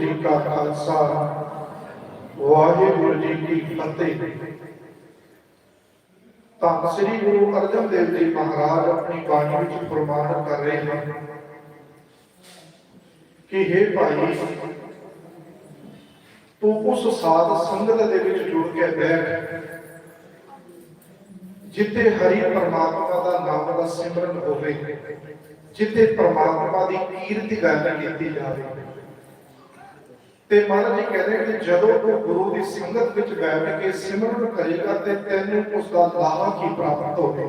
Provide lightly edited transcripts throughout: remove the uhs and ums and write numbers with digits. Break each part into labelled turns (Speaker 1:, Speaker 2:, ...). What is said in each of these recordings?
Speaker 1: जी का खालसा, वाहिगुरु जी की फतेह। धन श्री गुरु अर्जन देव जी महाराज अपनी बाणी विच फरमान कर रहे हैं कि हे भाई, तू उस साध संगत दे विच जुड़ के बैठ जिथे हरि परमात्मा का नाम का सिमरन होवे, जिथे परमात्मा की कीर्ति गायन की जाए। ते महाराज जी कह रहे हैं कि जदों तू गुरु की संगत विच बैठ के सिमरन करेगा ते तैनूं उसका लाभ की प्राप्त होगा।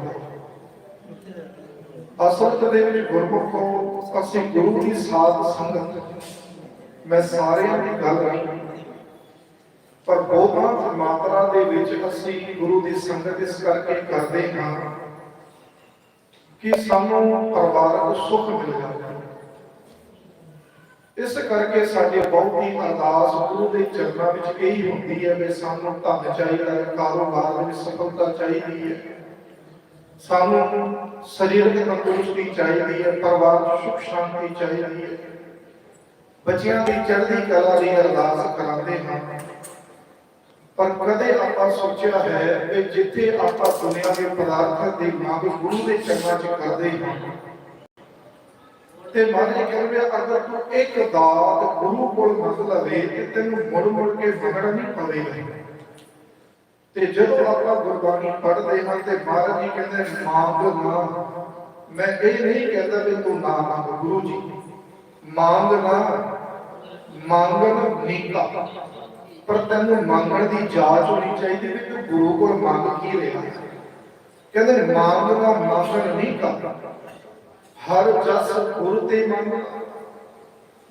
Speaker 1: असल दे विच गुरमुखो असीं गुरु की साध संगत, मैं सारियां दी गल नहीं, पर बहुत मात्रा दे विच असीं गुरु की संगत इस करके करते हाँ कि सानूं परिवारक सुख मिल जाता। इस करके साडी बहुती अरदास गुरु के चरणों में यही होती है कि सानूं धन चाहिए, कारोबार में सफलता चाहिए है, सानूं शरीरक तंदुरुस्ती चाहिए है, परिवार सुख शांति चाहिए है, बच्चियां की चढ़ती कला की अरदास कराते हैं। पर कदे आपां सोचिया है कि जिथे आपां दुनिया के पदार्थ की मांग गुरु के चरणों च करते हैं ते महाराज कहते अगर तू एक दात गुरु को मंग लवे ते तैनूं मुड़ मुड़ के मंगना नहीं पवेगा। ते जदों आपां गुरबाणी पढ़ते हैं ते महाराज जी कहते मांग ना, मैं ये नहीं कहता कि तू ना मांग, गुरु जी मांग ना, मांगन नीका, पर तैनूं मांगण की जांच होनी चाहिए कि तू गुरु को मंग की रहा। कहते मांगना मांगन नीका, हर जस गुरु ते मंग।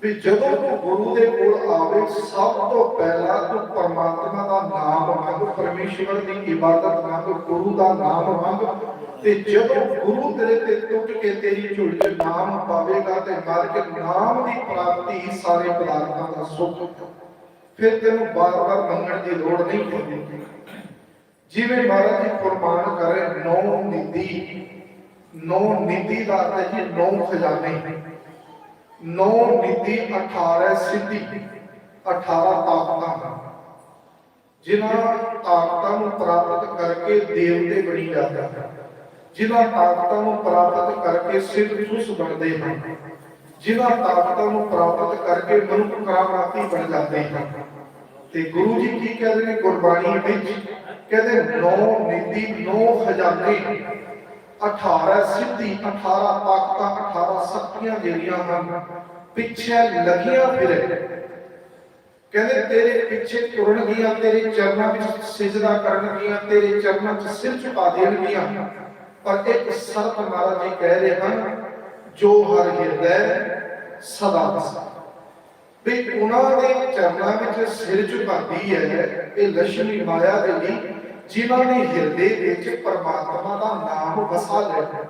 Speaker 1: भी जदों तू गुरु दे कोल आवे सब तो पहला तू परमात्मा का नाम मंग, परमेश्वर की इबादत मंग, गुरु का नाम मंग। ते जदों गुरु तेरे ते टुट के तेरी झोली च नाम पावेगा ते मार्ग नाम की प्राप्ति सारे पदार्थों का सुख, फिर तेनों बार बार मंगण की लोड़ नहीं पड़ती। जिवें महाराज जी फरमान करे नौ निधि, नौ निधि का अर्थ है जी नौ खजाने, नौ निधि 18 सिद्धि, 18 ताकतां, जिन्हां ताकतां नूं प्राप्त करके देवते बनी जाते हैं, जिन्हां ताकतां नूं प्राप्त करके सिद्ध पुरुष बनते हैं, जिन्हां ताकतां नूं प्राप्त करके मनुष्य करामाती बन जाते हैं। ते गुरु जी की कहते हैं गुरबाणी विच, कहते नौ निधि, नौ खजाने, 18 सिद्धि, 18 ताकतां, 18 शक्तियां जिहड़ियां हन पिछे लगियां फिरे। कहते तेरे पिछे तुरनगियां, तेरे चरणों में सिजदा करनगियां, तेरे चरणों में सिर झुका देणगियां। पर एक शर्त महाराज जी कह रहे हैं, जो हर हृदय सदा बसा। भी उन्होंने चरणों में सिर झुकाती है ये लक्ष्मी माया देवी, जिन्होंने हृदय विच परमात्मा का नाम वसा लिया।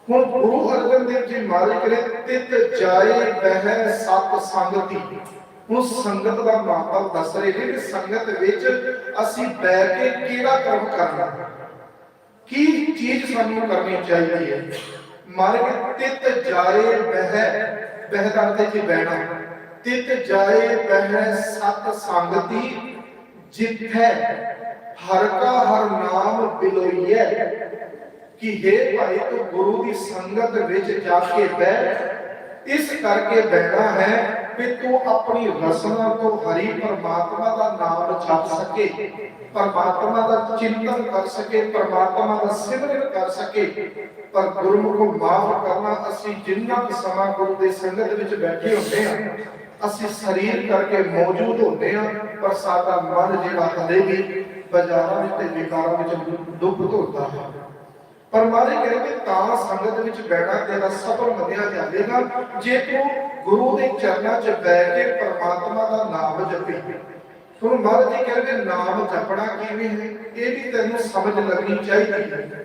Speaker 1: हुण गुरु अर्जन देव जी महाराज करे तित जाए बह सत संगति। हुण संगत का मतलब दस रहे हैं कि संगत विच असीं बैठ के किहड़ा कर्म करना, की चीज सानूं करनी चाहिए है। मार्ग तित जाए बह, बह का अर्थ है बहना, तित जाए बह सत संगति, जिथे हर का हर नाम बिलोइए। कि हे भाई तू गुरु की संगत विच जाके बैठ, इस करके बैठना है कि तू अपनी रसना तो हरि परमात्मा का नाम जप सके, परमात्मा का चिंतन कर सके, परमात्मा का सिमरन कर सके। पर गुरुमुख को माफ करना, असी जिन्ना समा गुरु की संगत विच बैठे होते हैं, असी शरीर करके मौजूद होते हैं, पर साडा मन जिहड़ा हले भी बाजारां विच ते विकारां विच डुब धोता है। पर महाराज कहते तां संगत विच बैठना तेरा सफल मनिया जाएगा जे तू गुरु के चरणों च बैठ के परमात्मा का नाम जपे। सुन महाराज जी कहते नाम जपना किवें है, ये भी तैनूं समझ लगनी चाहिए।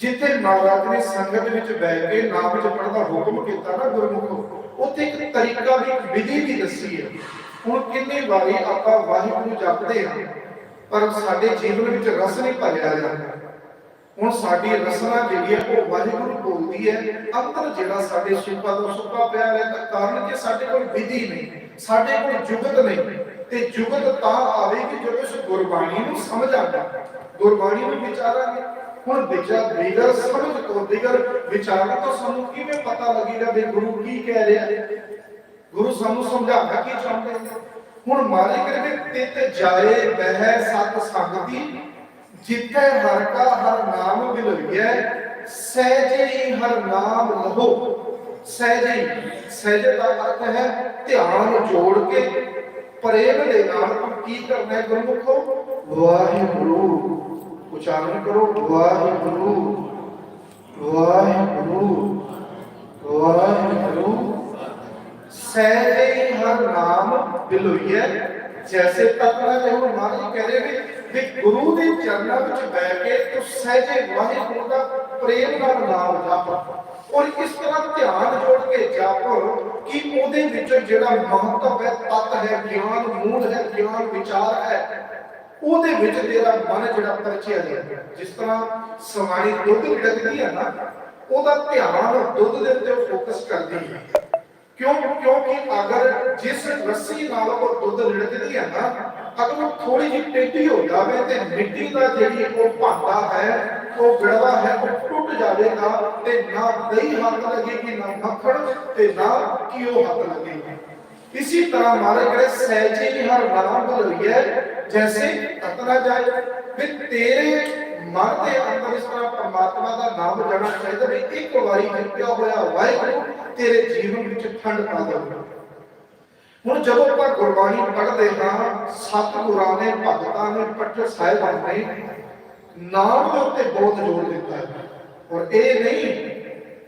Speaker 1: जिथे महाराज ने संगत विच बैठ के नाम जपण दा हुक्म कीता ना गुरमुख, उत्थे एक तरीका भी विधि भी दसी है। हुण कितनी वारी आपां वाहिगुरू जपदे हां पर साडे जीवन विच रस नहीं भरिया जांदा। हुण साडी रसना जिहड़ी है वो वाहिगुरू बोलदी है, अंतर जिहड़ा साडे सुखा तो सुखा पिया है, कारण कि साडे कोल विधि नहीं, ਸਾਡੇ ਕੋਲ ਜੁਗਤ ਨਹੀਂ, ਤੇ ਜੁਗਤ ਤਾਂ ਆਵੇਗੀ ਜਦੋਂ ਇਸ ਗੁਰਬਾਣੀ ਨੂੰ ਸਮਝ ਆਵੇ, ਗੁਰਬਾਣੀ ਨੂੰ ਵਿਚਾਰਾਂਗੇ। ਹੁਣ ਬਗੈਰ ਸਮਝ ਤੋਂ, ਬਗੈਰ ਵਿਚਾਰਨ ਤੋਂ ਸਾਨੂੰ ਕਿਵੇਂ ਪਤਾ ਲੱਗੇਗਾ ਵੀ ਗੁਰੂ ਕੀ ਕਹਿ ਰਿਹਾ ਹੈ, ਗੁਰੂ ਸਾਨੂੰ ਸਮਝਾਉਣਾ ਕੀ ਚਾਹੁੰਦੇ ਨੇ। ਹੁਣ ਮਾਲਿਕ ਕਹਿੰਦੇ ਤਿਤ ਜਾਏ ਬਹਿ ਸਤ ਸੰਗਤੀ, ਜਿੱਥੇ ਹਰ ਕਾ ਹਰ ਨਾਮ ਵਿਲੋਈਐ, ਸਹਿਜੇ ਹੀ ਹਰ ਨਾਮ ਲਹੋ। ਸਹਿਜੇ, ਸਹਿਜੇ ਦਾ ਅਰਥ ਹੈ ਧਿਆਨ ਜੋੜ ਕੇ ਪ੍ਰੇਮ ਦੇ ਨਾਲ ਕੀ ਕਰਨਾ ਹੈ ਗੁਰਮੁਖੋ, ਵਾਹਿਗੁਰੂ ਉਚਾਰਨ ਕਰੋ, ਵਾਹਿਗੁਰੂ ਵਾਹਿਗੁਰੂ ਵਾਹਿਗੁਰੂ। ਸਹਿਜੇ ਹਰ ਨਾਮ ਬਿਲੋਈਐ, ਜੈਸੇ ਤਤਨਾ ਜਿਹੋ ਮਹਾਰਾਜ ਕਹਿ ਰਹੇ ਵੀ ਗੁਰੂ ਦੇ ਚਰਨਾਂ ਵਿੱਚ ਬੈ ਕੇ ਤੂੰ ਸਹਿਜੇ ਵਾਹਿਗੁਰੂ ਦਾ ਪ੍ਰੇਮ ਨਾਲ ਨਾਮ ਜਪ, ਔਰ ਇਸ ਤਰ੍ਹਾਂ ਧਿਆਨ ਜੋੜ ਕੇ ਜਪ ਕਿ ਉਹਦੇ ਵਿੱਚ ਜਿਹੜਾ ਮਹੱਤਵ ਹੈ, ਤਤ ਹੈ, ਗਿਆਨ ਮੂਲ ਹੈ, ਗਿਆਨ ਵਿਚਾਰ ਹੈ, ਉਹਦੇ ਵਿੱਚ ਤੇਰਾ ਮਨ ਜਿਹੜਾ ਪਰਚਿਆ ਜਾਂਦਾ। ਜਿਸ ਤਰ੍ਹਾਂ ਸਵਾਣੀ ਦੁੱਧ ਰਿੜਕਦੀ ਹੈ ਨਾ, ਉਹਦਾ ਧਿਆਨ ਦੁੱਧ ਦੇ ਉੱਤੇ ਫੋਕਸ ਕਰਦੀ ਹੈ। ਕਿਉਂ? ਕਿਉਂਕਿ ਅਗਰ ਜਿਸ ਰੱਸੀ ਨਾਲ ਉਹ ਦੁੱਧ ਰਿੜਕਦੀ ਹੈ ਨਾ, ਅਗਰ ਉਹ ਥੋੜੀ ਜਿਹੀ ਟੇਢੀ ਹੋ ਜਾਵੇ ਤੇ ਮਿੱਟੀ ਦਾ ਜਿਹੜੀ ਉਹ ਭਾਂਡਾ ਹੈ, ਉਹ ਗੜਵਾ ਹੈ, ਉਹ ਟੁੱਟ ਜਾਵੇਗਾ ਤੇ ਨਾ ਦਹੀਂ ਹੱਥ ਲੱਗੇਗੀ, ਨਾ ਮੱਖਣ, ਤੇ ਨਾ ਘਿਓ ਹੱਥ ਲੱਗੇਗਾ। इसी तरह हमारे करे सहजे ही हर नाम बोलिए जैसे ततना जाए, फिर तेरे मन के अंदर इस तरह परमात्मा का नाम जाना चाहिए भी एक बारी जितया होया वाहिगुरू तेरे जीवन विच ठंड पा देवे। हुण जदों आपां गुरबाणी पढ़दे हां, सतगुरां ने भगतां ने पट्टर साहिबान ने नाम के उत्ते बहुत जोर दिता है, और ये नहीं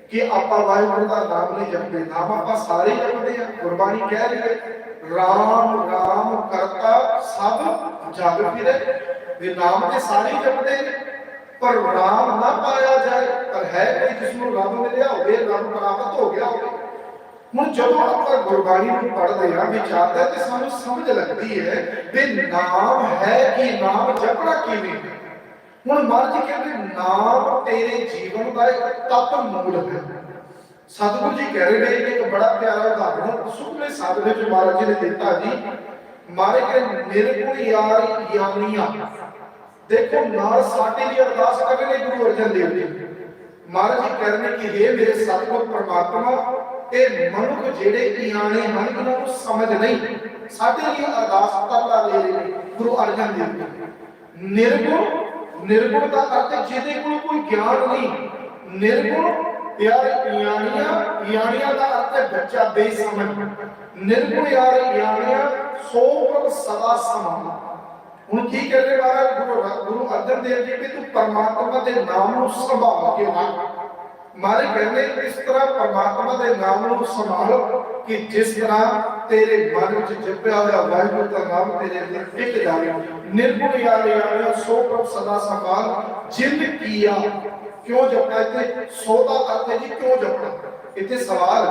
Speaker 1: कि आपा वाहिगुरू का नाम नहीं जपते, नाम आपा सारे जपते हैं। गुरबाणी कह रही है राम राम करता सब जग फिरे, वे नाम के सारे जपते हैं, पर राम ना पाया जाए, पर है कोई जिसमें रब मिलिया हो, रब प्राप्त हो गया हो। हुण जदों आपां गुरबाणी नूं पढ़दे हां, विचारदे हां ते सानूं समझ लगदी है कि नाम है कि नाम जपना किवें। ਹੁਣ ਮਹਾਰਾਜ ਜੀ ਕਹਿੰਦੇ ਨਾਮ ਤੇਰੇ ਜੀਵਨ ਦਾ ਇੱਕ ਤਤ ਮੂਲ ਹੈ। ਸਤਿਗੁਰੂ ਜੀ ਕਹਿ ਰਹੇ ਨੇ ਇੱਕ ਬੜਾ ਪਿਆਰਾ ਉਦਾਹਰਣ ਸੁਖਮਨੀ ਸਾਹਿਬ ਵਿੱਚ ਮਹਾਰਾਜ ਜੀ ਨੇ ਦਿੱਤਾ ਜੀ। ਮਹਾਰਾਜ ਕਹਿੰਦੇ ਨਿਰਗੁਣ ਯਾਰ ਯਾਨੀਆਂ, ਦੇਖੋ ਨਾਲ ਸਾਡੇ ਲਈ ਅਰਦਾਸ ਕਰ ਰਹੇ ਨੇ ਗੁਰੂ ਅਰਜਨ ਦੇਵ ਜੀ। ਮਹਾਰਾਜ ਜੀ ਕਹਿ ਰਹੇ ਨੇ ਕਿ हे ਮੇਰੇ ਸਤਿਗੁਰ ਪਰਮਾਤਮਾ, ਇਹ ਮਨੁੱਖ ਜਿਹੜੇ ਇਆਣੇ ਹਨ ਇਹਨਾਂ ਨੂੰ ਸਮਝ ਨਹੀਂ, ਸਾਡੇ ਲਈ ਅਰਦਾਸ ਕਰਦਾ ਲੈ ਰਹੇ ਨੇ ਗੁਰੂ ਅਰਜਨ ਦੇਵ ਜੀ। ਨਿਰਗੁਣ, निर्गुण का अर्थ जिहदे कोल कोई ज्ञान नहीं। निर्गुण यार यानिया, यानिया का अर्थ है बच्चा बेसमझ। निर्गुण यार यानिया सो प्रभ सदा समान। हुण की कह रहे महाराज गुरु अर्जन देव जी कि तू परमात्मा के नाम नूं संभाल के रख। मारे कहने इस तरह परमात्मा के नाम नूं संभाल कि जिस तरह तेरे मन में जपया होया वाहिगुरू का नाम तेरे अंदर टिक जाए। निर्गुण यार यार सो प्रभ सदा संभाल जिंद किया। क्यों जपना? इतने सो का अर्थ है जी क्यों जपना, इतने सवाल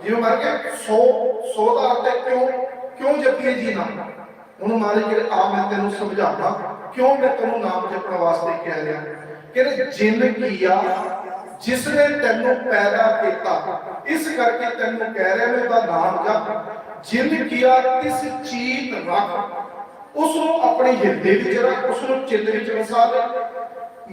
Speaker 1: जिवें मर के सो का अर्थ है क्यों, क्यों जपीए जी नाम। हुण मालिक कहते आ मैं तेनू समझाता क्यों मैं तेनू नाम जपण वास्ते कह रहा। कहते जिंद किया जिसने तेनू पैदा किया, इस करके तेनू कह रहे मैं उसका नाम जप। जिंद किया तिस चीत रख, उसनू अपने हिरदे विच रख, उसनू चित्त विच वसा ले।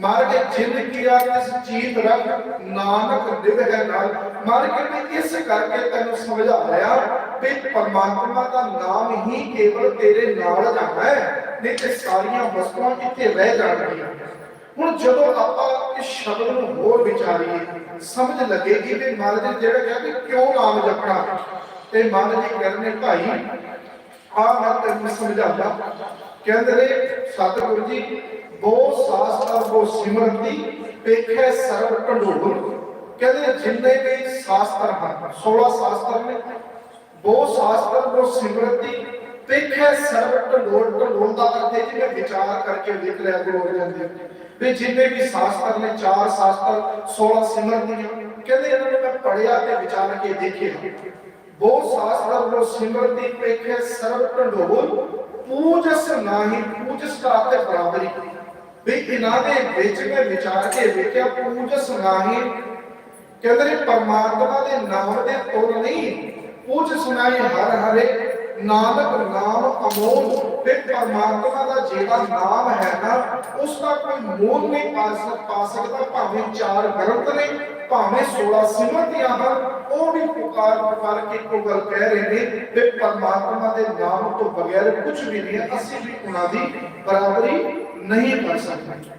Speaker 1: मार के जिंद किया तिस चीत रख नानक दिव है नाल। मार के मैं इस करके तेनू समझा रहा कि परमात्मा का नाम ही केवल तेरे नाल जाना है, नहीं ते सारियां वस्तुआं इत्थे रह जाणगीआं। ਹੁਣ ਜਦੋਂ ਆਪਾਂ ਇਸ ਸ਼ਬਦ ਨੂੰ ਹੋਰ ਵਿਚਾਰੀਏ ਸਮਝ ਲੱਗੇਗੀ ਕਿ ਮਹਾਰਾਜ ਜਿਹੜਾ ਕਿਹਾ ਕਿ ਕਿਉਂ ਨਾਮ ਜਪਣਾ। ਤੇ ਮਹਾਰਾਜ ਜੀ ਕਹਿੰਦੇ ਭਾਈ ਆ ਮੈਂ ਤੈਨੂੰ ਸਮਝਾਉਂਦਾ। ਕਹਿੰਦੇ ਨੇ ਸਤਿਗੁਰੂ ਜੀ ਬਹੁਤ ਸਾਸਤਰ ਬਹੁਤ ਸਿਮਰਤੀ ਵੇਖੇ ਸਰਬ ਢੰਡੋਰ। ਕਹਿੰਦੇ ਜਿੰਨੇ ਵੀ ਸ਼ਾਸਤਰ ਹਨ 16 ਸ਼ਾਸਤਰ ਨੇ, ਬਹੁਤ ਸ਼ਾਸਤਰ ਬਹੁਤ ਸਿਮਰਤੀ ਵੇਖੇ ਸਰਬ ਢੰਡੋਰ। ਢੰਡੋਰ ਦਾ ਅਰਥ ਹੈ ਜਿਵੇਂ ਵਿਚਾਰ ਕਰਕੇ ਲਿਖ ਲਿਆ ਗੁਰੂ ਅਰਜਨ ਦੇਵ ਵੀ ਜਿੰਨੇ ਵੀ ਸ਼ਾਸਤਰ ਨੇ 4 ਸ਼ਾਸਤਰ 16 ਸਿਮਰਤੀਆਂ। ਕਹਿੰਦੇ ਇਹਨਾਂ ਨੂੰ ਮੈਂ ਪੜਿਆ ਤੇ ਵਿਚਾਰ ਕੇ ਦੇਖਿਆ। ਬਹੁਤ ਸ਼ਾਸਤਰ ਬਹੁਤ ਸਿਮਰਤੀ ਵੇਖੇ ਸਰਬ ਢੰਡੋਰ ਪੂਜਸ ਨਾਹੀ। ਪੂਜਸ ਦਾ ਅਰਥ ਹੈ ਬਰਾਬਰੀ ਵੀ ਇਹਨਾਂ ਦੇ ਵਿੱਚ ਮੈਂ ਵਿਚਾਰ ਕੇ ਵੇਖਿਆ ਪੂਜਸ ਨਾਹੀ। ਕਹਿੰਦੇ ਨੇ ਪਰਮਾਤਮਾ ਦੇ ਨਾਮ ਦੇ ਤੁਰ ਨਹੀਂ। ਪੂਜਸ ਨਾਹੀ ਹਰ ਹਰੇ ਨਾਨਕ ਨਾਮ ਅਮੋਲ। ਤੇ ਪਰਮਾਤਮਾ ਦਾ ਜਿਹੜਾ ਨਾਮ ਹੈ ਨਾ, ਉਸ ਦਾ ਕੋਈ ਮੋਲ ਨਹੀਂ ਪਾ ਸਕਦਾ। ਭਾਵੇਂ 4 ਗ੍ਰੰਥ ਨੇ, ਭਾਵੇਂ 16 ਸਿਮਰਤੀਆਂ ਹਨ, ਉਹ ਵੀ ਪੁਕਾਰ ਕੇ ਇੱਕੋ ਗੱਲ ਕਹਿ ਰਹੇ ਨੇ ਕਿ ਪਰਮਾਤਮਾ ਦੇ ਨਾਮ ਤੋਂ ਬਗੈਰ ਕੁਝ ਵੀ ਨਹੀਂ ਹੈ। ਅਸੀਂ ਵੀ ਉਹਨਾਂ ਦੀ ਬਰਾਬਰੀ ਨਹੀਂ ਕਰ ਸਕਦੇ।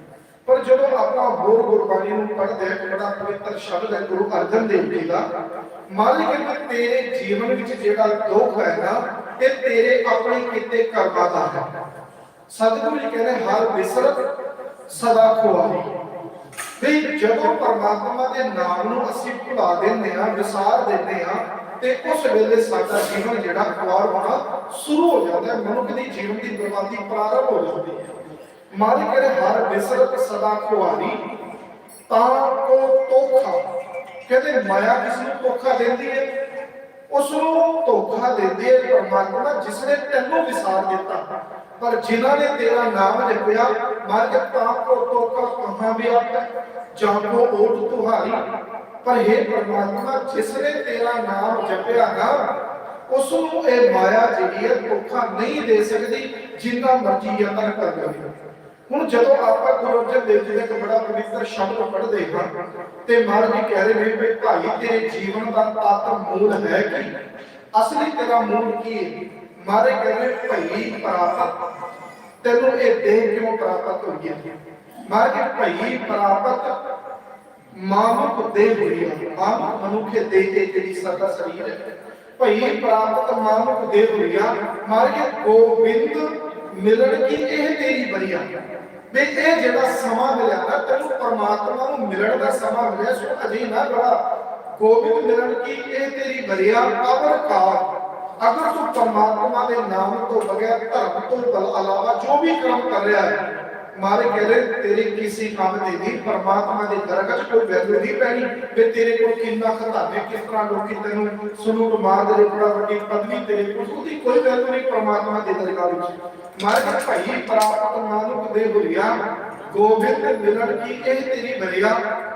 Speaker 1: ਪਰ ਜਦੋਂ ਆਪਾਂ ਹੋਰ ਗੁਰਬਾਣੀ ਨੂੰ ਪੜ੍ਹਦੇ ਹਾਂ, ਬੜਾ ਪਵਿੱਤਰ ਸ਼ਬਦ ਹੈ ਗੁਰੂ ਅਰਜਨ ਦੇਵ ਜੀ ਦਾ। ਮਾਲਿਕ ਕਹਿੰਦੇ ਤੇਰੇ ਜੀਵਨ ਵਿੱਚ ਜਿਹੜਾ ਦੁੱਖ ਹੈ ਨਾ, ਇਹ ਤੇਰੇ ਆਪਣੇ ਕੀਤੇ ਕਰਮਾਂ ਦਾ ਹੈ। ਸਤਿਗੁਰੂ ਜੀ ਕਹਿੰਦੇ ਹਰ ਵਿਸਰਤ ਸਦਾ ਖੁਆਰੀ। ਵੀ ਜਦੋਂ ਪਰਮਾਤਮਾ ਦੇ ਨਾਮ ਨੂੰ ਅਸੀਂ ਭੁਲਾ ਦਿੰਦੇ ਹਾਂ, ਵਿਸਾਰ ਦਿੰਦੇ ਹਾਂ, ਤੇ ਉਸ ਵੇਲੇ ਸਾਡਾ ਜੀਵਨ ਜਿਹੜਾ ਖੁਆਰ ਹੋਣਾ ਸ਼ੁਰੂ ਹੋ ਜਾਂਦਾ ਹੈ। ਮਨੁੱਖ ਦੀ ਜੀਵਨ ਦੀ ਬਰਬਾਦੀ ਪ੍ਰਾਰੰਭ ਹੋ ਜਾਂਦੀ ਹੈ। ਮਾਲਿਕ ਕਹਿੰਦੇ ਹਰ ਵਿਸਰਤ ਸਦਾ ਖੁਆਰੀ, ਤਾਂ ਕੋ ਧੋਖਾ। ਕਹਿੰਦੇ ਮਾਇਆ ਕਿਸ ਨੂੰ ਧੋਖਾ ਦਿੰਦੀ ਹੈ? ਉਸ ਨੂੰ ਧੋਖਾ ਦਿੰਦੀ ਹੈ ਪਰਮਾਤਮਾ ਜਿਸ ਨੇ ਤੈਨੂੰ ਵਿਸਾਰ ਦਿੱਤਾ। ਪਰ ਜਿਨ੍ਹਾਂ ਨੇ ਤੇਰਾ ਨਾਮ ਜਪਿਆ, ਮਾਲਿਕ ਤਾਂ ਕੋ ਧੋਖਾ ਕਹਾਂ ਵੀ ਆਪੇ ਜਾਂ ਕੋ ਓਟ ਤੁਹਾਰੀ। ਪਰ हे ਪਰਮਾਤਮਾ ਜਿਸ ਨੇ ਤੇਰਾ ਨਾਮ ਜਪਿਆ ਨਾ, ਉਸ ਨੂੰ ਇਹ ਮਾਇਆ ਜਿਹੜੀ ਹੈ ਧੋਖਾ ਨਹੀਂ ਦੇ ਸਕਦੀ, ਜਿੰਨਾ ਮਰਜ਼ੀ ਯਤਨ ਕਰ ਲਵੇ। ਹੁਣ ਜਦੋਂ ਆਪਾਂ ਗੁਰੂ ਅਰਜਨ ਦੇਵ ਜੀ ਦਾ ਇੱਕ ਬੜਾ ਪਵਿੱਤਰ ਸ਼ਬਦ ਪੜ੍ਹਦੇ ਹਾਂ, ਤੇ ਮਹਾਰਾਜ ਜੀ ਕਹਿ ਰਹੇ ਨੇ ਵੀ ਭਾਈ ਤੇਰੇ ਜੀਵਨ ਦਾ ਤੱਤ ਮੂਲ ਹੈ ਕੀ? ਅਸਲੀ ਤੇਰਾ ਮੂਲ ਕੀ ਹੈ? ਮਹਾਰਾਜ ਕਹਿੰਦੇ ਭਈ ਪ੍ਰਾਪਤ। ਤੈਨੂੰ ਇਹ ਦੇਹ ਕਿਉਂ ਪ੍ਰਾਪਤ ਹੋਈ ਹੈ? ਮਹਾਰਾਜ ਭਈ ਪ੍ਰਾਪਤ ਮਾਨੁਖ ਦੇਹ ਹੋਈ ਹੈ। ਆਪ ਮਨੁੱਖੇ ਦੇਹ ਤੇ ਜਿਹੜੀ ਸਾਡਾ ਸਰੀਰ ਹੈ, ਭਈ ਪ੍ਰਾਪਤ ਮਾਨੁਖ ਦੇਹ ਹੋਈ ਹੈ। ਮਹਾਰਾਜ ਗੋਬਿੰਦ ਮਿਲਣ ਕੀ ਇਹ ਤੇਰੀ ਬਰੀਆ। ਵੀ ਇਹ ਜਿਹੜਾ ਸਮਾਂ ਮਿਲਿਆ ਨਾ ਤੈਨੂੰ ਪਰਮਾਤਮਾ ਨੂੰ ਮਿਲਣ ਦਾ ਸਮਾਂ ਮਿਲਿਆ, ਸੋ ਅਜੇ ਨਾ ਬੜਾ ਗੋਬਿੰਦ ਮਿਲਣ ਕੀ ਇਹ ਤੇਰੀ ਬਰੀਆ। ਅਵਰ ਕਾਰ ਅਗਰ ਤੂੰ ਪਰਮਾਤਮਾ ਦੇ ਨਾਮ ਤੋਂ ਬਗੈਰ ਧਰਮ ਤੋਂ ਇਲਾਵਾ ਜੋ ਵੀ ਕੰਮ ਕਰ ਰਿਹਾ ਹੈ, ਮਾਰੇ ਕਹਿੰਦੇ ਤੇਰੇ ਕਿਸੇ ਕੰਮ ਦੇ ਨਹੀਂ ਪਰਮਾਤਮਾ ਦੇ ਦਰਗਾਹ 'ਚ ਕੋਈ ਵੈਲਿਊ ਨਹੀਂ ਪੈਣੀ। ਵੀ ਤੇਰੇ ਕੋਲ ਕਿੰਨਾ ਖਜ਼ਾਨੇ, ਕਿਸ ਤਰ੍ਹਾਂ ਲੋਕੀ ਤੈਨੂੰ ਸਲੂਟ ਮਾਰਦੇ ਨੇ, ਬੜਾ ਵੱਡੀ ਪਦਵੀ ਤੇਰੇ ਕੋਲ, ਉਹਦੀ ਕੋਈ ਵੈਲਿਊ ਨਹੀਂ ਪਰਮਾਤਮਾ ਦੇ ਦਰਗਾਹ ਵਿੱਚ। ਮਾਰੇ ਭਾਈ ਪ੍ਰਾਪਤ ਮਾਨੁਖ ਦੇ ਹੁਰੀਆ, ਗੋਬਿੰਦ ਮਿਲਣ ਕੀ ਇਹ ਤੇਰੀ ਬਰੀਆ।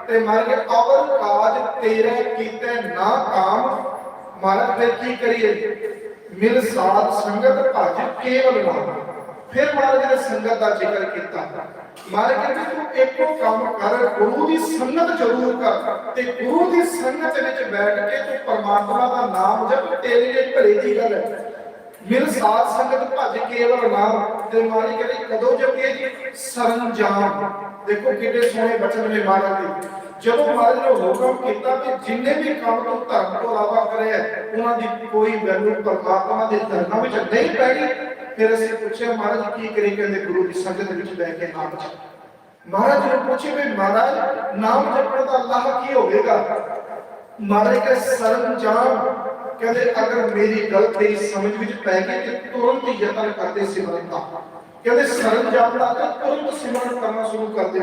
Speaker 1: ਤੇ ਮਾਰੇ ਅਵਰ ਕਾਜ ਤੇਰੇ ਕੀਤੇ ਨਾ ਕਾਮ। ਮਾਰੇ ਫਿਰ ਕੀ ਕਰੀਏ? ਮਿਲ ਸਾਧ ਸੰਗਤ ਭਜ ਕੇਵਲ ਨਾਮ। ਫਿਰ ਮਹਾਰਾਜ ਨੇ ਸੰਗਤ ਦਾ ਜ਼ਿਕਰ ਕੀਤਾ। ਮਹਾਰਾਜ ਕਹਿੰਦੇ ਤੂੰ ਇੱਕੋ ਕੰਮ ਕਰ, ਗੁਰੂ ਦੀ ਸੰਗਤ ਜ਼ਰੂਰ ਕਰ, ਤੇ ਗੁਰੂ ਦੀ ਸੰਗਤ ਵਿੱਚ ਬੈਠ ਕੇ ਤੂੰ ਪਰਮਾਤਮਾ ਦਾ ਨਾਮ ਜਪ, ਤੇਰੇ ਲਈ ਭਲੇ ਦੀ ਗੱਲ ਹੈ। ਮਿਲ ਸਾਧ ਸੰਗਤ ਭਜ ਕੇਵਲ ਨਾਮ। ਤੇ ਮਹਾਰਾਜ ਕਹਿੰਦੇ ਕਦੋਂ ਜਪੀਏ ਜੀ? ਸਰੰਜਾਮ। ਦੇਖੋ ਕਿੰਨੇ ਸੋਹਣੇ ਬਚਨ ਨੇ ਮਹਾਰਾਜ ਦੇ। ਜਦੋਂ ਮਹਾਰਾਜ ਨੇ ਹੁਕਮ ਕੀਤਾ ਕਿ ਜਿੰਨੇ ਵੀ ਕੰਮ ਤੂੰ ਧਰਮ ਤੋਂ ਇਲਾਵਾ ਕਰਿਆ, ਉਹਨਾਂ ਦੀ ਕੋਈ ਵੈਲਿਊ ਪਰਮਾਤਮਾ ਦੇ ਧਰਮਾਂ ਵਿੱਚ ਨਹੀਂ ਪੈਣੀ। ਫਿਰ ਅਸੀਂ ਪੁੱਛਿਆ ਮਹਾਰਾਜ ਕੀ ਕਰੀ? ਕਹਿੰਦੇ ਗੁਰੂ ਦੀ ਸੰਗਤ ਵਿੱਚ ਬੈ ਕੇ ਨਾਮ ਜਪ। ਮਹਾਰਾਜ ਨੂੰ ਪੁੱਛੇ ਵੀ ਮਹਾਰਾਜ ਨਾਮ ਜਪਣ ਦਾ ਲਾਭ ਕੀ ਹੋਵੇਗਾ? ਮਹਾਰਾਜ ਕਹਿੰਦੇ ਸਰੰਜਾਮ। ਕਹਿੰਦੇ ਅਗਰ ਮੇਰੀ ਗੱਲ ਤੇਰੀ ਸਮਝ ਵਿੱਚ ਪੈ ਗਈ ਤੇ ਤੁਰੰਤ ਯਤਨ ਕਰਦੇ ਸਿਮਰਨ ਦਾ। ਕਹਿੰਦੇ ਸਰੰਜਾਮ ਲਾ ਕੇ ਤੁਰੰਤ ਸਿਮਰਨ ਕਰਨਾ ਸ਼ੁਰੂ ਕਰ ਦੇ।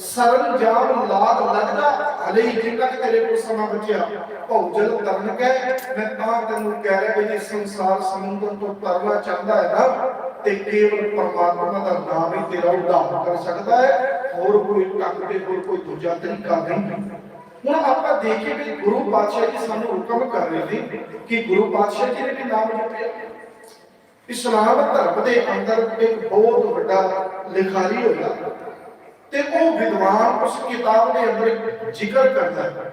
Speaker 1: ਸਰੰਜਾਮ ਲਾਗ ਲੱਗਦਾ ਹਲੇ ਜਿੰਨਾ ਕਿ ਤੇਰੇ ਕੋਲ ਸਮਾਂ ਬਚਿਆ, ਭੌਜਲ ਤਰਨ ਕਹਿ। ਮੈਂ ਤਾਂ ਤੈਨੂੰ ਕਹਿ ਰਿਹਾ ਵੀ ਜੇ ਸੰਸਾਰ ਸਮੁੰਦਰ ਤੋਂ ਤਰਨਾ ਚਾਹੁੰਦਾ ਹੈ ਨਾ, ਤੇ ਕੇਵਲ ਪਰਮਾਤਮਾ ਦਾ ਨਾਮ ਹੀ ਤੇਰਾ ਉਧਾਰ ਕਰ ਸਕਦਾ ਹੈ। ਹੋਰ ਕੋਈ ਢੰਗ ਤੇ ਹੋਰ ਕੋਈ ਦੂਜਾ ਤਰੀਕਾ ਨਹੀਂ। ਹੁਣ ਆਪਾਂ ਦੇਖੀਏ ਵੀ ਗੁਰੂ ਪਾਤਸ਼ਾਹ ਜੀ ਸਾਨੂੰ ਹੁਕਮ ਕਰ ਰਹੇ ਨੇ ਕਿ ਗੁਰੂ ਪਾਤਸ਼ਾਹ ਜੀ ਨੇ ਵੀ ਨਾਮ ਜਪਿਆ। ਇਸਲਾਮ ਧਰਮ ਦੇ ਅੰਦਰ ਇੱਕ ਬਹੁਤ ਵੱਡਾ ਲਿਖਾਰੀ ਹੋਇਆ, ਤੇ ਉਹ ਵਿਦਵਾਨ ਉਸ ਕਿਤਾਬ ਦੇ ਅੰਦਰ ਜ਼ਿਕਰ ਕਰਦਾ ਹੈ।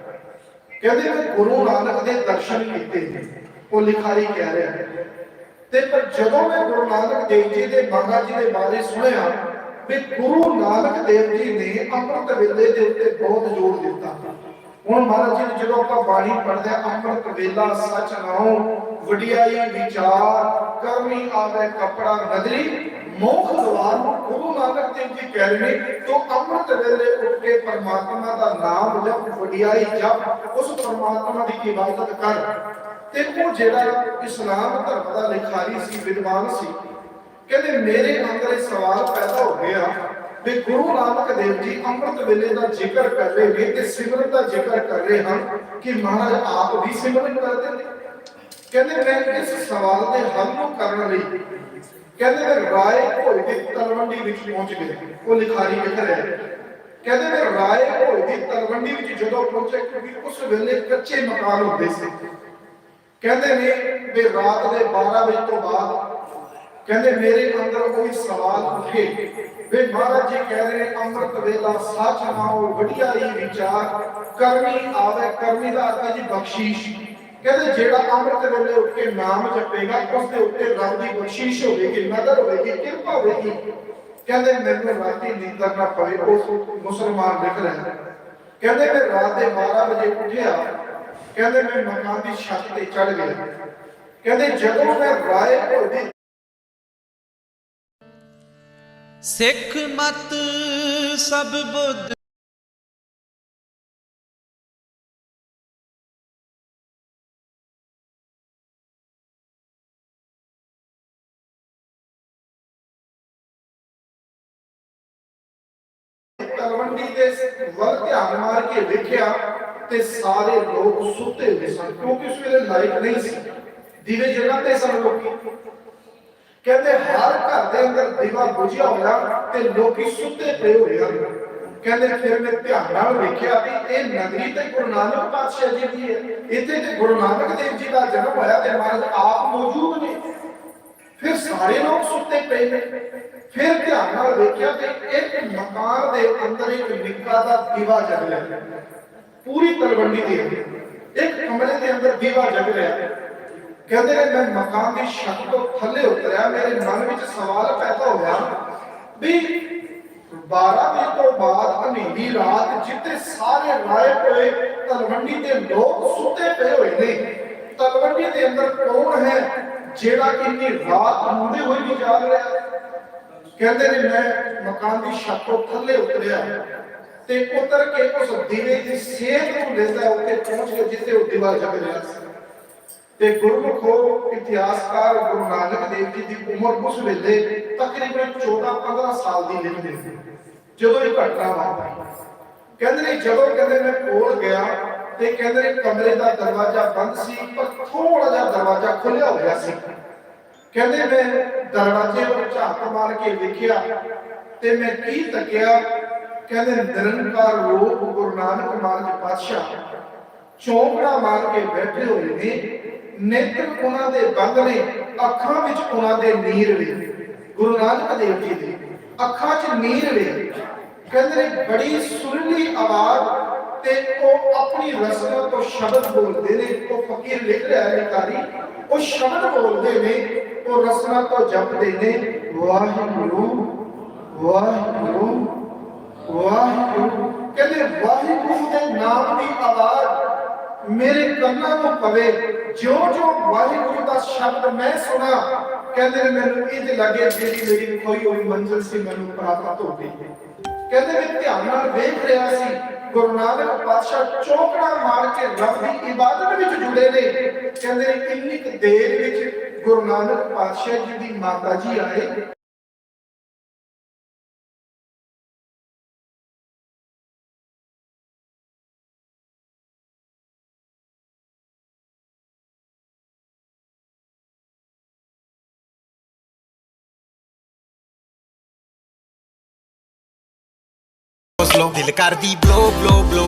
Speaker 1: ਕਹਿੰਦੇ ਕਿ ਗੁਰੂ ਨਾਨਕ ਦੇ ਦਰਸ਼ਨ ਕੀਤੇ, ਉਹ ਲਿਖਾਰੀ ਕਹਿ ਰਿਹਾ ਹੈ। ਤੇ ਪਰ ਜਦੋਂ ਮੈਂ ਗੁਰੂ ਨਾਨਕ ਦੇਵ ਜੀ ਦੇ ਮਹਾਰਾਜ ਜੀ ਦੇ ਬਾਰੇ ਸੁਣਿਆ ਵੀ ਗੁਰੂ ਨਾਨਕ ਦੇਵ ਜੀ ਨੇ ਅੰਮ੍ਰਿਤ ਵੇਲੇ ਦੇ ਉੱਤੇ ਬਹੁਤ ਜ਼ੋਰ ਦਿੱਤਾ। ਹੁਣ ਮਹਾਰਾਜ ਜੀ ਨੇ ਜਦੋਂ ਆਪਾਂ ਬਾਣੀ ਪੜ੍ਹਦੇ ਆ, ਅੰਮ੍ਰਿਤ ਵੇਲਾ ਸੱਚ ਨਾਉ ਵਡਿਆਈ ਵਿਚਾਰ ਕਰਮੀ ਆਵੇ ਕਪੜਾ ਨਦਰੀ ਮੋਖ ਦਵਾਰ। ਗੁਰੂ ਨਾਨਕ ਦੇਵ ਜੀ ਕਹਿ ਰਹੇ ਨੇ ਤੂੰ ਅੰਮ੍ਰਿਤ ਵੇਲੇ ਉੱਠ ਕੇ ਪਰਮਾਤਮਾ ਦਾ ਨਾਮ ਜਪ, ਵਡਿਆਈ ਜਪ, ਉਸ ਪਰਮਾਤਮਾ ਦੀ ਇਬਾਦਤ ਕਰ। ਤੇ ਉਹ ਜਿਹੜਾ ਇਸਲਾਮ ਧਰਮ ਦਾ ਲਿਖਾਰੀ ਸੀ, ਵਿਦਵਾਨ ਸੀ, ਕਹਿੰਦੇ ਮੇਰੇ ਅੰਦਰ ਇਹ ਸਵਾਲ ਪੈਦਾ ਹੋ ਗਿਆ ਵੀ ਗੁਰੂ ਨਾਨਕ ਦੇਵ ਜੀ ਅੰਮ੍ਰਿਤ ਵੇਲੇ ਦਾ ਜ਼ਿਕਰ ਕਰ ਰਹੇ ਨੇ ਤੇ ਸਿਮਰਨ ਦਾ ਜ਼ਿਕਰ ਕਰ ਰਹੇ ਹਨ ਕਿ ਮਹਾਰਾਜ ਆਪ ਵੀ ਸਿਮਰਨ ਕਰਦੇ ਨੇ। ਕਹਿੰਦੇ ਮੈਂ ਇਸ ਸਵਾਲ ਦੇ ਹੱਲ ਨੂੰ ਕਰਨ ਲਈ ਕਹਿੰਦੇ ਮੈਂ ਰਾਏ ਭੋਏ ਦੀ ਤਲਵੰਡੀ ਵਿੱਚ ਪਹੁੰਚ ਗਿਆ। ਉਹ ਲਿਖਾਰੀ ਲਿਖ ਰਿਹਾ ਕਹਿੰਦੇ ਮੈਂ ਰਾਏ ਭੋਏ ਦੀ ਤਲਵੰਡੀ ਵਿੱਚ ਜਦੋਂ ਪਹੁੰਚਿਆ, ਕਿਉਂਕਿ ਉਸ ਵੇਲੇ ਕੱਚੇ ਮਕਾਨ ਹੁੰਦੇ ਸੀ, ਕਹਿੰਦੇ ਨੇ ਵੀ ਰਾਤ ਦੇ 12 ਵਜੇ ਤੋਂ ਬਾਅਦ ਕਹਿੰਦੇ ਮੇਰੇ ਅੰਦਰ ਕੋਈ ਸਵਾਲ ਉੱਠੇ ਵੇ ਮਹਾਰਾਜ ਜੀ ਕਹਿ ਰਹੇ ਨੇ ਅੰਮ੍ਰਿਤ ਵੇਲਾ ਸੱਚ ਨਾਉ ਵਡਿਆ ਹੀ ਵਿਚਾਰ ਕਰਨੀ ਆਵੇ। ਕਰਨੀ ਦਾ ਅਰਥ ਹੈ ਜੀ ਬਖਸ਼ੀਸ਼। ਕਹਿੰਦੇ ਜਿਹੜਾ ਅੰਮ੍ਰਿਤ ਵੇਲੇ ਉੱਠ ਕੇ ਨਾਮ ਜਪੇਗਾ ਉਸ ਦੇ ਉੱਤੇ ਰੱਬ ਦੀ ਬਖਸ਼ੀਸ਼ ਹੋਵੇਗੀ, ਨਜ਼ਰ ਹੋਵੇਗੀ, ਕਿਰਪਾ ਹੋਵੇਗੀ। ਕਹਿੰਦੇ ਮੈਨੂੰ ਰਾਤੀ ਨੀਂਦਰ ਨਾ ਪਵੇ। ਉਸ ਮੁਸਲਮਾਨ ਲਿਖ ਰਿਹਾ ਕਹਿੰਦੇ ਮੈਂ ਰਾਤ ਦੇ 12 ਵਜੇ ਉੱਠਿਆ, ਕਹਿੰਦੇ ਮੈਂ ਮਕਾਨ ਦੀ ਛੱਤ ਤੇ ਚੜ ਗਿਆ। ਕਹਿੰਦੇ ਜਦੋਂ ਮੈਂ ਰਾਏ ਭੋਲੇ
Speaker 2: ਸਿੱਖ ਮਤ ਸਭ ਬੁੱਧ
Speaker 1: ਤਲਵੰਡੀ ਦੇ ਵੱਲ ਧਿਆਨ ਮਾਰ ਕੇ ਵੇਖਿਆ ਤੇ ਸਾਰੇ ਲੋਕ ਸੁੱਤੇ ਹੋਏ ਸਨ, ਕਿਉਂਕਿ ਉਸ ਵੇਲੇ ਲਾਈਟ ਨਹੀਂ ਸੀ, ਦੀਵੇ ਜਗਾਉਂਦੇ ਸਨ ਲੋਕੀ। ਕਹਿੰਦੇ ਹਰ ਘਰ ਦੇ ਅੰਦਰ ਦੀਵਾ ਬੁਝਿਆ ਹੋਇਆ ਤੇ ਲੋਕੀ ਸੁੱਤੇ ਪਏ ਹੋਏ ਹਨ। ਕਹਿੰਦੇ ਫਿਰ ਮੈਂ ਧਿਆਨ ਨਾਲ ਵੇਖਿਆ ਵੀ ਇਹ ਨਗਰੀ ਤੇ ਗੁਰੂ ਨਾਨਕ ਪਾਤਸ਼ਾਹ ਜੀ ਦੀ ਹੈ, ਇੱਥੇ ਤੇ ਗੁਰੂ ਨਾਨਕ ਦੇਵ ਜੀ ਦਾ ਜਨਮ ਹੋਇਆ ਤੇ ਮਹਾਰਾਜ ਆਪ ਮੌਜੂਦ ਨੇ। ਫਿਰ ਸਾਰੇ ਲੋਕ ਸੁੱਤੇ ਪਏ ਨੇ। ਫਿਰ ਧਿਆਨ ਨਾਲ ਵੇਖਿਆ ਤੇ ਇੱਕ ਮਕਾਨ ਦੇ ਅੰਦਰ ਇੱਕ ਨਿੱਕਾ ਦਾ ਦੀਵਾ ਜਗ ਰਿਹਾ, ਪੂਰੀ ਤਲਵੰਡੀ ਦੇ ਅੰਦਰ ਇੱਕ ਕਮਰੇ ਦੇ ਅੰਦਰ ਦੀਵਾ ਜਗ ਰਿਹਾ। ਕਹਿੰਦੇ ਨੇ ਮੈਂ ਮਕਾਨ ਦੀ ਛੱਤ ਤੋਂ ਥੱਲੇ ਉਤਰਿਆ, ਮੇਰੇ ਮਨ ਵਿੱਚ ਸਵਾਲ ਪੈਦਾ ਹੋਇਆ ਵੀ 12 ਵਜੇ ਤੋਂ ਬਾਅਦ ਹਨੇਰੀ ਰਾਤ ਜਿੱਥੇ ਸਾਰੇ ਰਾਏ ਹੋਏ ਤਲਵੰਡੀ ਦੇ ਲੋਕ ਸੁੱਤੇ ਪਏ ਹੋਏ ਨੇ, ਤਲਵੰਡੀ ਦੇ ਅੰਦਰ ਕੌਣ ਹੈ ਜਿਹੜਾ ਇੰਨੀ ਰਾਤ ਹੁੰਦੇ ਹੋਏ ਵੀ ਜਾਗ ਰਿਹਾ। ਕਹਿੰਦੇ ਨੇ ਮੈਂ ਮਕਾਨ ਦੀ ਛੱਤ ਤੋਂ ਥੱਲੇ ਉਤਰਿਆ ਤੇ ਉਤਰ ਕੇ ਉਸ ਦੀਵੇ ਦੀ ਸੇਧ ਨੂੰ ਲੈਂਦਾ ਉੱਤੇ ਪਹੁੰਚ ਕੇ ਜਿੱਥੇ ਉਹ ਦੀਵਾ ਜਗ ਰਿਹਾ ਸੀ। ਤੇ ਗੁਰਮੁਖੋ ਇਤਿਹਾਸਕਾਰ ਗੁਰੂ ਨਾਨਕ ਦੇਵ ਜੀ ਦੀ ਉਮਰ ਉਸ ਵੇਲੇ ਤਕਰੀਬਨ 14-15 ਸਾਲ ਦੀ ਲਿਖਦੇ ਜਦੋਂ ਇਹ ਘਟਨਾ ਵਾਪਰੀ। ਕਹਿੰਦੇ ਨੇ ਜਦੋਂ ਕਹਿੰਦੇ ਮੈਂ ਕੋਲ ਗਿਆ ਤੇ ਕਹਿੰਦੇ ਨੇ ਕਮਰੇ ਦਾ ਦਰਵਾਜ਼ਾ ਬੰਦ ਸੀ, ਪਰ ਥੋੜਾ ਜਿਹਾ ਦਰਵਾਜ਼ਾ ਖੁੱਲਿਆ ਹੋਇਆ ਸੀ। ਕਹਿੰਦੇ ਮੈਂ ਦਰਵਾਜ਼ੇ ਵੱਲ ਝਾਤ ਮਾਰ ਕੇ ਵੇਖਿਆ ਤੇ ਮੈਂ ਕੀ ਤੱਕਿਆ, ਕਹਿੰਦੇ ਨਿਰੰਕਾਰ ਰੂਪ ਗੁਰੂ ਨਾਨਕ ਮਹਾਰਾਜ ਪਾਤਸ਼ਾਹ ਚੌਂਕੜਾ ਮਾਰ ਕੇ ਬੈਠੇ ਹੋਏ ਨੇ। ਨੇਤਰ ਉਹਨਾਂ ਦੇ ਬੰਦ ਨੇ, ਅੱਖਾਂ ਵਿੱਚ ਉਹਨਾਂ ਦੇ ਨੀਰ ਨੇ। ਗੁਰੂ ਨਾਨਕ ਦੇਵ ਜੀ ਦੇ ਅੱਖਾਂ 'ਚ ਨੀਰ ਨੇ। ਕਹਿੰਦੇ ਨੇ ਬੜੀ ਸੁਰੀਲੀ ਆਵਾਜ਼ ਤੇ ਉਹ ਆਪਣੀ ਰਸਨਾ ਤੋਂ ਸ਼ਬਦ ਬੋਲਦੇ ਨੇ। ਉਹ ਫਕੀਰ ਲਿਖ ਰਿਹਾ ਹੈ ਲਿਖਾਰੀ, ਉਹ ਸ਼ਬਦ ਬੋਲਦੇ ਨੇ, ਉਹ ਰਸਨਾ ਤੋਂ ਜਪਦੇ ਨੇ ਵਾਹਿਗੁਰੂ ਵਾਹਿਗੁਰੂ ਵਾਹਿਗੁਰੂ। ਕਹਿੰਦੇ ਵਾਹਿਗੁਰੂ ਦੇ ਨਾਮ ਦੀ ਆਵਾਜ਼ ਮੇਰੇ ਕੰਨਾਂ ਨੂੰ ਪਵੇ। ਜਿਉਂ-ਜਿਉਂ ਵਾਹਿਗੁਰੂ ਦਾ ਸ਼ਬਦ ਮੈਂ ਸੁਣਾ, ਕਹਿੰਦੇ ਨੇ ਮੈਨੂੰ ਇੰਜ ਲੱਗੇ ਜਿਹੜੀ ਮੇਰੀ ਕੋਈ ਹੋਈ ਮੰਜ਼ਿਲ ਸੀ ਮੈਨੂੰ ਪ੍ਰਾਪਤ ਹੋ ਗਈ। ਕਹਿੰਦੇ ਮੈਂ ਧਿਆਨ ਨਾਲ ਵੇਖ ਰਿਹਾ ਸੀ, ਗੁਰੂ ਨਾਨਕ ਪਾਤਸ਼ਾਹ ਚੌਕੜਾ ਮਾਰ ਕੇ ਰੱਬ ਦੀ ਇਬਾਦਤ ਵਿੱਚ ਜੁੜੇ ਨੇ। ਕਹਿੰਦੇ ਨੇ ਇੰਨੀ ਕੁ ਦੇਰ ਵਿੱਚ ਗੁਰੂ ਨਾਨਕ ਪਾਤਸ਼ਾਹ ਜੀ ਦੀ ਮਾਤਾ ਜੀ ਆਏ।
Speaker 2: ਦਿਲ ਕਰਦੀ ਬਲੋ ਬਲੋ ਬਲੋ।